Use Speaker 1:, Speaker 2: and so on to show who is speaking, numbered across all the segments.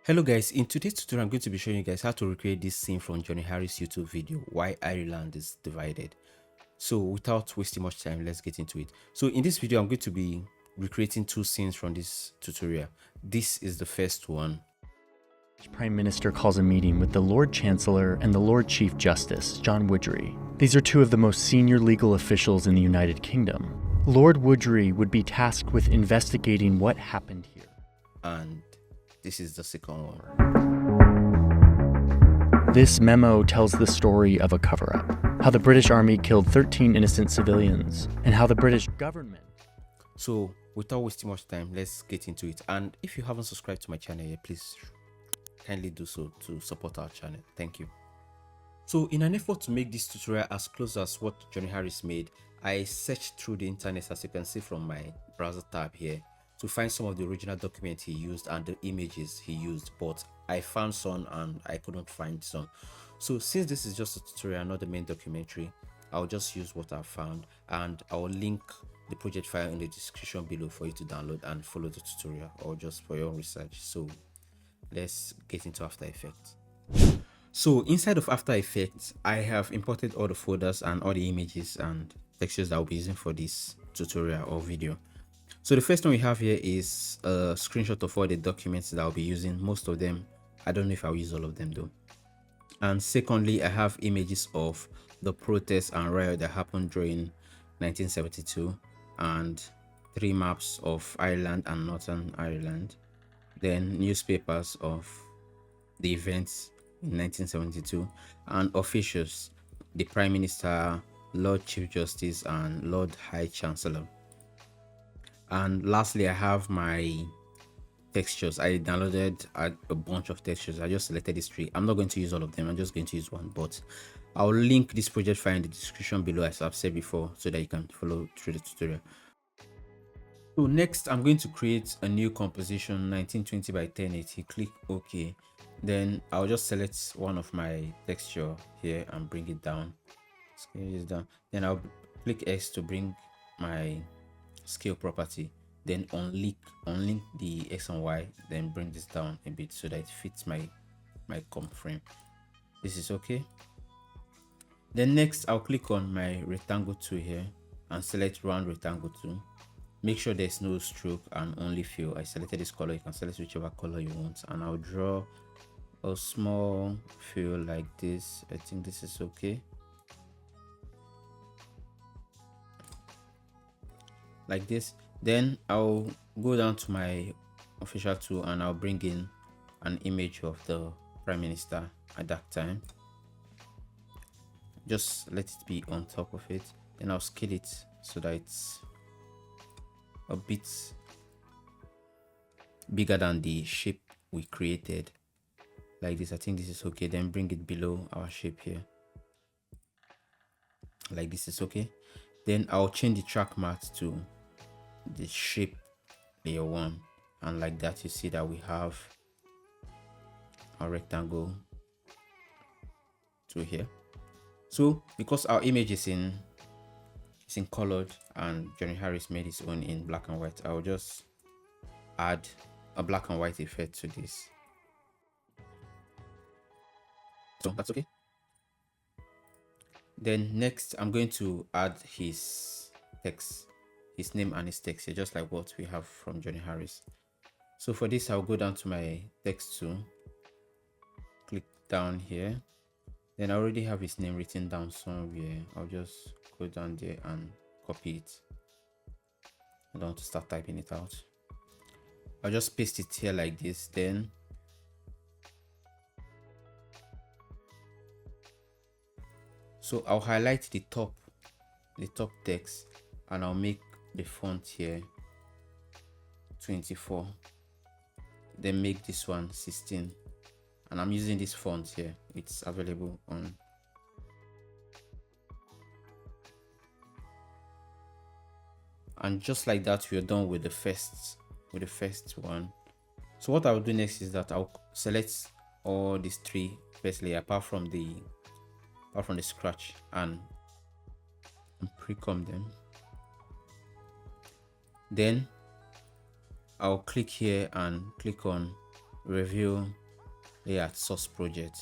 Speaker 1: Hello guys, in today's tutorial I'm going to be showing you guys how to recreate this scene from Johnny Harris YouTube video, Why Ireland is Divided. So without wasting much time, let's get into it. So in this video I'm going to be recreating two scenes from this tutorial. This is the first one.
Speaker 2: Prime Minister calls a meeting with the Lord Chancellor and the Lord Chief Justice, John Woodry. These are two of the most senior legal officials in the United Kingdom. Lord Woodry would be tasked with investigating what happened here.
Speaker 1: And this is the second one.
Speaker 2: This memo tells the story of a cover-up, how the British Army killed 13 innocent civilians, and how the British government...
Speaker 1: So without wasting much time, let's get into it. And if you haven't subscribed to my channel yet, please kindly do so to support our channel. Thank you. So in an effort to make this tutorial as close as what Johnny Harris made, I searched through the internet, as you can see from my browser tab here, to find some of the original documents he used and the images he used, but I found some and I couldn't find some. So since this is just a tutorial, not the main documentary, I'll just use what I found, and I'll link the project file in the description below for you to download and follow the tutorial, or just for your own research. So let's get into After Effects. So inside of After Effects, I have imported all the folders and all the images and textures that I'll be using for this tutorial or video. So the first one we have here is a screenshot of all the documents that I'll be using. Most of them, I don't know if I'll use all of them though. And secondly, I have images of the protests and riot that happened during 1972, and 3 maps of Ireland and Northern Ireland. Then newspapers of the events in 1972, and officials, the Prime Minister, Lord Chief Justice, and Lord High Chancellor. And lastly, I have my textures. I downloaded a bunch of textures. I just selected these 3. I'm not going to use all of them. I'm just going to use one, but I'll link this project file in the description below, as I've said before, so that you can follow through the tutorial. So next, I'm going to create a new composition, 1920 by 1080. Click OK. Then I'll just select one of my texture here and bring it down. Scale this down. Then I'll click X to bring my scale property. Then unlink the X and Y. Then bring this down a bit so that it fits my comp frame. This is okay. Then next, I'll click on my rectangle tool here and select round rectangle tool. Make sure there's no stroke and only fill. I selected this color. You can select whichever color you want, and I'll draw a small fill like this. I think this is okay. Like this. Then I'll go down to my official tool and I'll bring in an image of the Prime Minister at that time. Just let it be on top of it. Then I'll scale it so that it's a bit bigger than the shape we created, like this. I think this is okay. Then bring it below our shape here, like this is okay. Then I'll change the track matte to the shape layer 1, and like that you see that we have our rectangle to here. So because our image is in colored and Johnny Harris made his own in black and white, I'll just add a black and white effect to this. So that's okay. Then next, I'm going to add his text, his name and his text here, just like what we have from Johnny Harris. So for this, I'll go down to my text tool, click down here. Then I already have his name written down somewhere. I'll just go down there and copy it. I don't want to start typing it out. I'll just paste it here like this. Then so I'll highlight the top text, and I'll make the font here 24. Then make this one 16. And I'm using this font here. It's available on and just like that, we're done with the first one. So what I'll do next is that I'll select all these 3 firstly, apart from the scratch, and pre-comb them. Then I'll click here and click on review layout source project.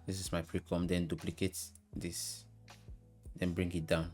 Speaker 1: This is my precom. Then duplicate this, then bring it down.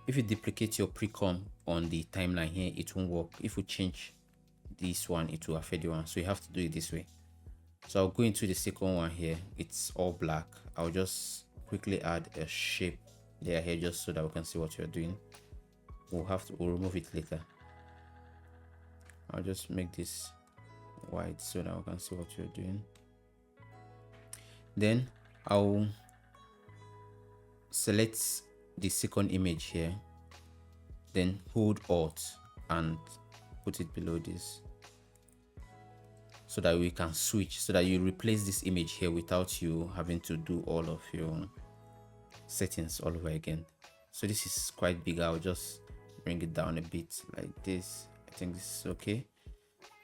Speaker 1: If you duplicate your precom on the timeline here, it won't work. If you change this one, it will affect the one, so you have to do it this way. So I'll go into the second one here. It's all black. I'll just quickly add a shape layer here just so that we can see what you're doing. We'll remove it later. I'll just make this white so that we can see what you're doing. Then I'll select the second image here, then hold Alt and put it below this so that we can switch, so that you replace this image here without you having to do all of your settings all over again. So this is quite big. I'll just bring it down a bit like this. I think this is okay.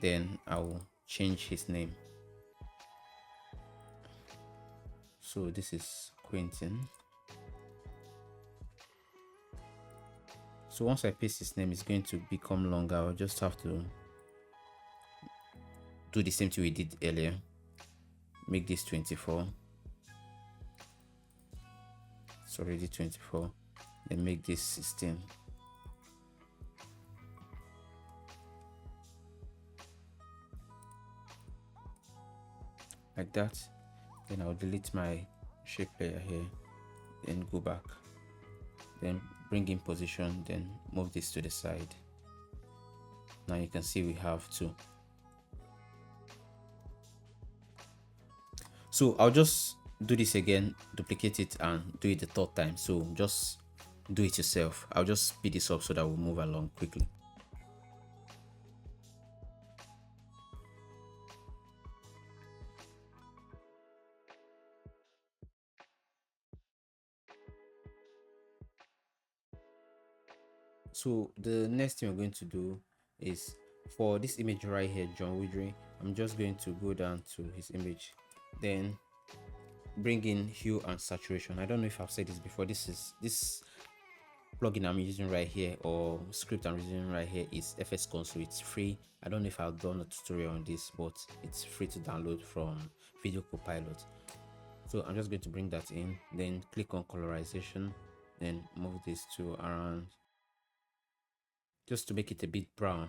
Speaker 1: Then I'll change his name. So this is Quentin. So once I paste his name, it's going to become longer. I'll just have to do the same thing we did earlier. Make this 24. It's already 24. Then make this 16. Like that. Then I'll delete my shape layer here, then go back, then bring in position, then move this to the side. Now you can see we have two. So I'll just do this again, duplicate it and do it the third time. So just do it yourself. I'll just speed this up so that we'll move along quickly. So the next thing we're going to do is for this image right here, John Woodring, I'm just going to go down to his image, then bring in hue and saturation. I don't know if I've said this before. This plugin I'm using right here, or script I'm using right here, is FS Console. It's free. I don't know if I've done a tutorial on this, but it's free to download from Video Copilot. So I'm just going to bring that in, then click on colorization, then move this to around, just to make it a bit brown,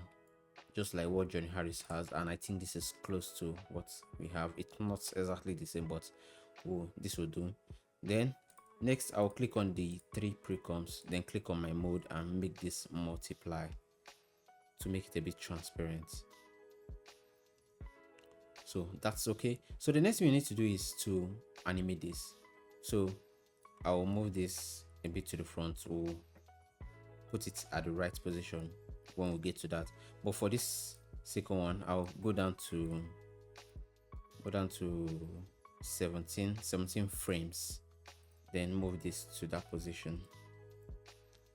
Speaker 1: just like what Johnny Harris has. And I think this is close to what we have. It's not exactly the same, but this will do. Then next I'll click on the three precoms, then click on my mode and make this multiply to make it a bit transparent. So that's okay. So the next thing we need to do is to animate this. So I'll move this a bit to the front. We'll put it at the right position when we get to that. But for this second one, I'll go down to 17 frames, then move this to that position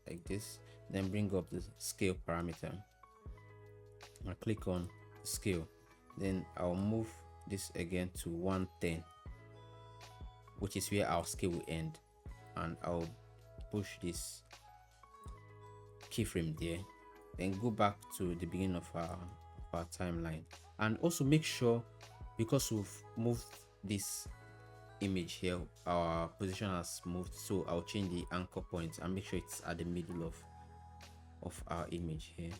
Speaker 1: like this, then bring up the scale parameter. I'll click on scale, then I'll move this again to 110, which is where our scale will end, and I'll push this keyframe there, then go back to the beginning of our timeline. And also make sure, because we've moved this image here, our position has moved, so I'll change the anchor point and make sure it's at the middle of our image here.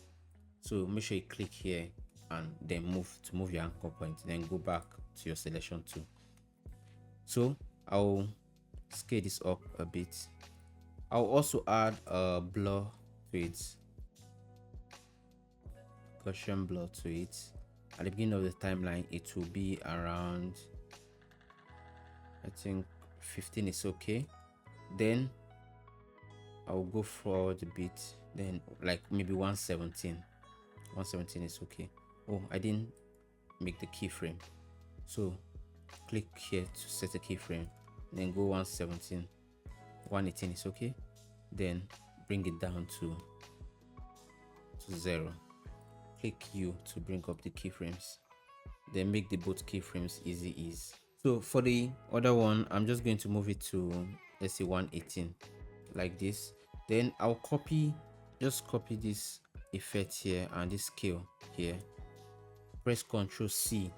Speaker 1: So make sure you click here and then move your anchor point, then go back to your selection tool. So I'll scale this up a bit. I'll also add a blur to it, Gaussian blur to it. At the beginning of the timeline, it will be around, I think 15 is okay. Then I'll go forward a bit, then like maybe 117 is okay. Oh, I didn't make the keyframe, so click here to set a keyframe, then go 117. 118 is okay. Then bring it down to 0. Click U to bring up the keyframes, then make the both keyframes easy ease. So for the other one, I'm just going to move it to, let's say 118 like this. Then I'll just copy this effect here and this scale here, press Ctrl C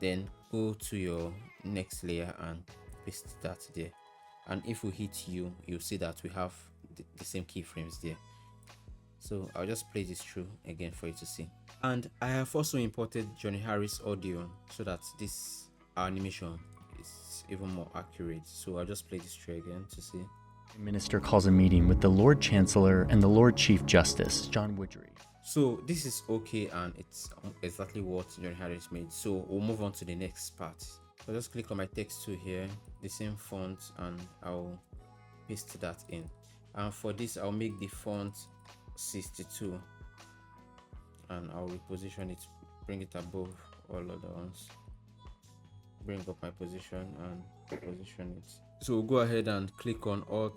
Speaker 1: Then go to your next layer and paste that there. And if we hit U, you'll see that we have the same keyframes there. So I'll just play this through again for you to see. And I have also imported Johnny Harris audio so that this animation is even more accurate. So I'll just play this through again to see.
Speaker 2: The minister calls a meeting with the Lord Chancellor and the Lord Chief Justice, John Woodry.
Speaker 1: So this is okay, and it's exactly what Johnny Harris made. So we'll move on to the next part. So just click on my text tool here, the same font, and I'll paste that in. And for this, I'll make the font 62 and I'll reposition it, bring it above all other ones, bring up my position and position it. So we'll go ahead and click on all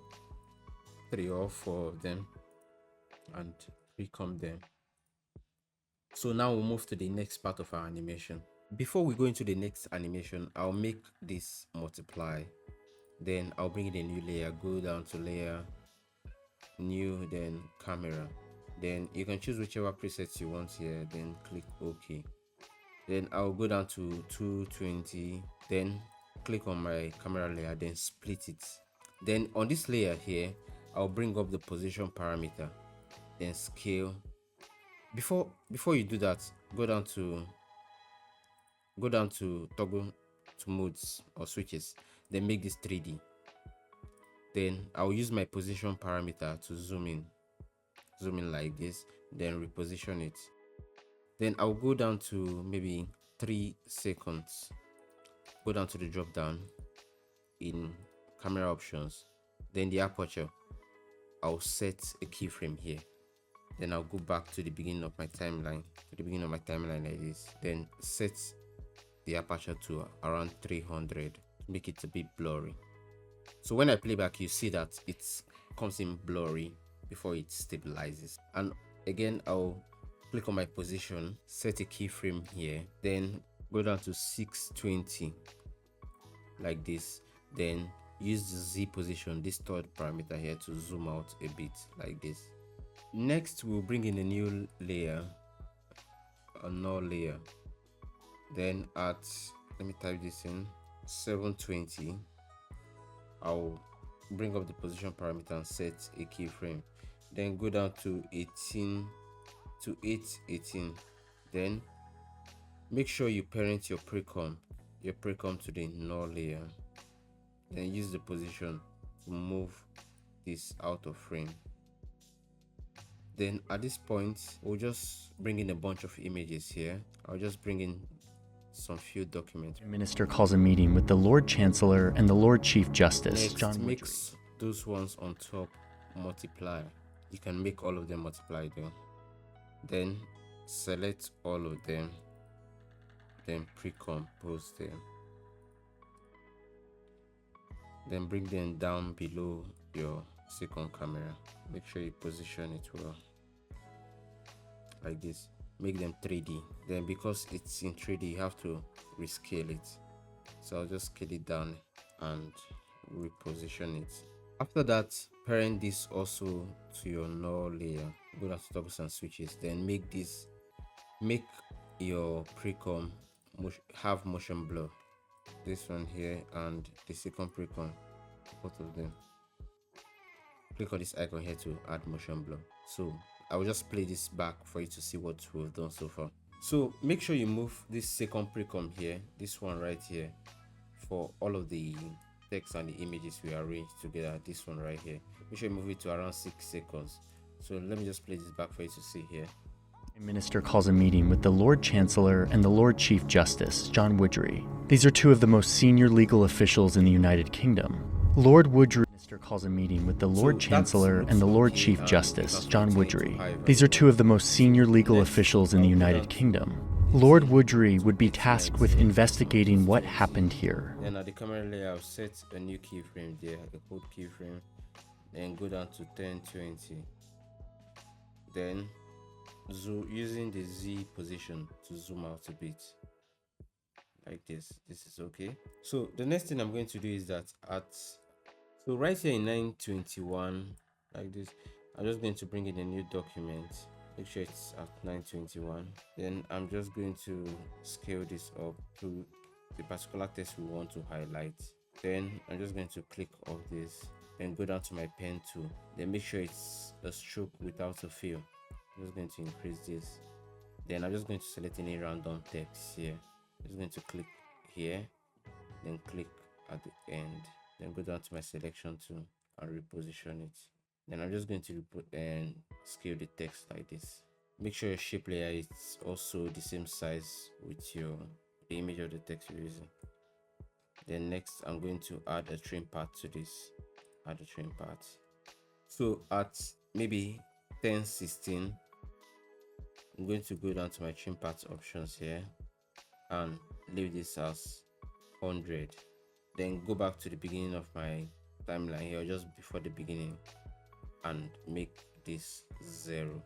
Speaker 1: 3 or 4 of them and recomb them. So now we'll move to the next part of our animation. Before we go into the next animation, I'll make this multiply, then I'll bring in a new layer, go down to layer, new, then camera. Then you can choose whichever presets you want here, then click OK. Then I'll go down to 220, then click on my camera layer, then split it. Then on this layer here, I'll bring up the position parameter, then scale. Before you do that, go down to toggle to modes or switches, then make this 3D. Then I'll use my position parameter to zoom in like this, then reposition it. Then I'll go down to maybe 3 seconds, go down to the drop down in camera options, then the aperture, I'll set a keyframe here. Then I'll go back to the beginning of my timeline, like this, then set the aperture to around 300, make it a bit blurry. So when I play back, you see that it comes in blurry before it stabilizes. And again, I'll click on my position, set a keyframe here, then go down to 620 like this, then use the Z position, this third parameter here, to zoom out a bit like this. Next, we'll bring in a new layer, a null layer. Then at, let me type this in, 720, I'll bring up the position parameter and set a keyframe. Then go down to 18 to 818. Then make sure you parent your precomp to the null layer. Then use the position to move this out of frame. Then at this point, we'll just bring in a bunch of images here. I'll just bring in some few documents.
Speaker 2: The minister calls a meeting with the Lord Chancellor and the Lord Chief Justice,
Speaker 1: Next,
Speaker 2: John Woodry.
Speaker 1: mix those ones on top, multiply. You can make all of them multiply though. Then select all of them, then pre-compose them. Then bring them down below your second camera. Make sure you position it well like this. Make them 3D. Then because it's in 3D, you have to rescale it. So I'll just scale it down and reposition it. After that, parent this also to your null layer. Go down to toggles and switches. Then make your precom have motion blur. This one here and the second precom, both of them. Click on this icon here to add motion blur. So I will just play this back for you to see what we've done so far. So make sure you move this second precom here, this one right here, for all of the text and the images we arranged together. This one right here, make sure you move it to around 6 seconds. So let me just play this back for you to see here.
Speaker 2: The minister calls a meeting with the Lord Chancellor and the Lord Chief Justice, John Woodry. These are 2 of the most senior legal officials in the United Kingdom. Lord Woodry calls a meeting with the Lord Chancellor and the Lord Chief Justice, John Woodry. These are 2 of the most senior legal officials in the United Kingdom. Lord Woodry would be tasked with investigating what happened here.
Speaker 1: Then at the camera layer, I'll set a new keyframe there, a code keyframe, then go down to 1020. Then using the Z position to zoom out a bit like this. This is okay. So the next thing I'm going to do is that right here in 921 like this, I'm just going to bring in a new document. make sure it's at 921. Then I'm just going to scale this up to the particular text we want to highlight. Then I'm just going to click off this, then go down to my pen tool, then make sure it's a stroke without a fill. I'm just going to increase this. Then I'm just going to select any random text here. I'm just going to click here, then click at the end, then go down to my selection tool and reposition it. Then I'm just going to scale the text like this. Make sure your shape layer is also the same size with the image of the text you're using. Then next I'm going to add a trim path to this. Add a trim path. So at maybe 1016, I'm going to go down to my trim path options here and leave this as 100. Then go back to the beginning of my timeline here, just before the beginning, and make this 0.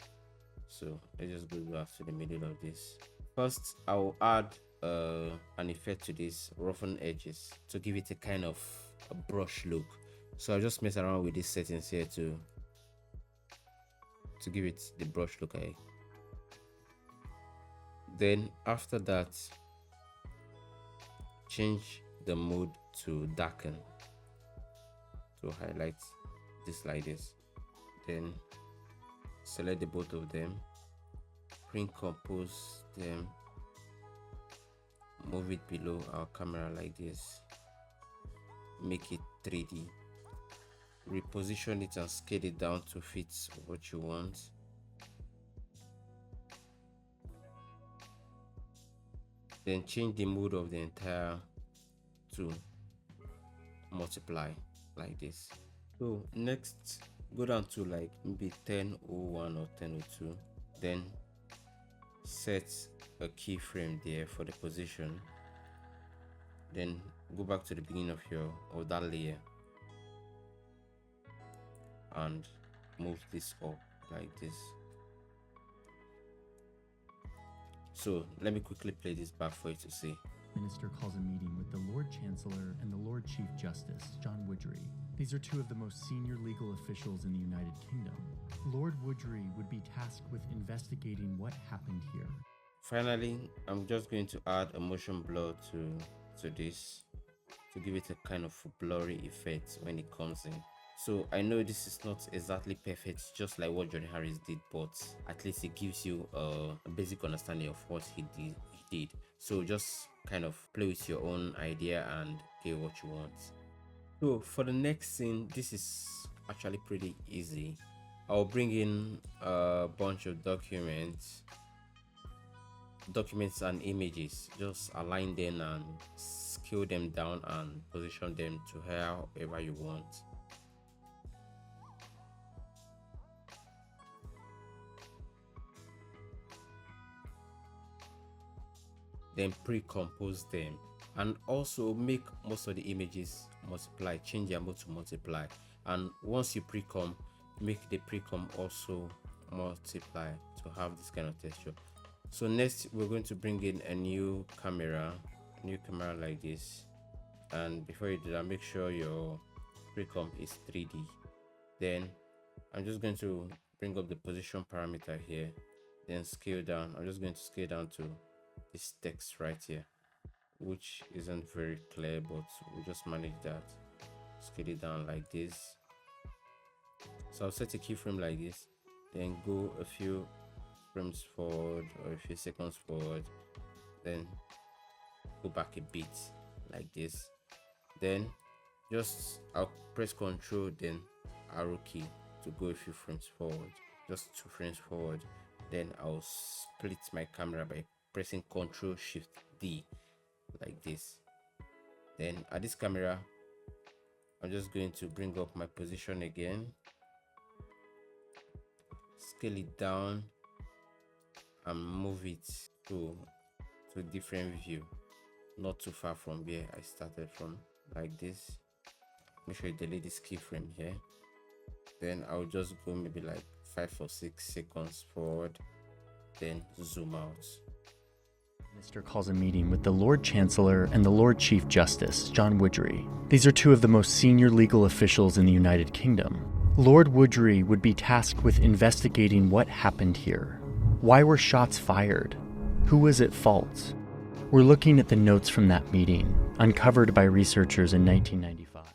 Speaker 1: So let's just go back to the middle of this. First I'll add an effect to this roughen edges to give it a kind of a brush look. So I'll just mess around with these settings here to give it the brush look. Then after that, change the mode to darken to highlight this like this. Then select the both of them, pre-compose them, move it below our camera like this, make it 3D, reposition it and scale it down to fit what you want. Then change the mode of the entire to multiply like this. So next, go down to like maybe 1001 or 1002, then set a keyframe there for the position. Then go back to the beginning of that layer and move this up like this. So let me quickly play this back for you to see.
Speaker 2: Minister calls a meeting with the Lord Chancellor and the Lord Chief Justice, John Woodry. These are two of the most senior legal officials in the United Kingdom. Lord Woodry would be tasked with investigating what happened here.
Speaker 1: Finally, I'm just going to add a motion blur to this to give it a kind of blurry effect when it comes in. So I know this is not exactly perfect, just like what Johnny Harris did, but at least it gives you a basic understanding of what he did. So just kind of play with your own idea and get what you want. So for the next scene, this is actually pretty easy. I'll bring in a bunch of documents and images, just align them and scale them down and position them to however you want. Then pre-compose them and also make most of the images multiply, change their mode to multiply, and once you pre-comp, make the pre-comp also multiply to have this kind of texture. So next we're going to bring in a new camera like this, and before you do that, make sure your pre-comp is 3D. Then I'm just going to bring up the position parameter here, then scale down. I'm just going to scale down to this text right here, which isn't very clear, but we'll just manage that. Scale it down like this. So I'll set a keyframe like this, then go a few frames forward or a few seconds forward, then go back a bit like this. Then I'll press Ctrl then arrow key to go a few frames forward, just 2 frames forward. Then I'll split my camera by pressing Ctrl Shift D like this. Then at this camera, I'm just going to bring up my position again, scale it down and move it to a different view, not too far from where I started from, like this. Make sure you delete this keyframe here. Then I'll just go maybe like 5 or 6 seconds forward, then zoom out.
Speaker 2: Minister calls a meeting with the Lord Chancellor and the Lord Chief Justice, John Woodry. These are two of the most senior legal officials in the United Kingdom. Lord Woodry would be tasked with investigating what happened here. Why were shots fired? Who was at fault? We're looking at the notes from that meeting, uncovered by researchers in 1995.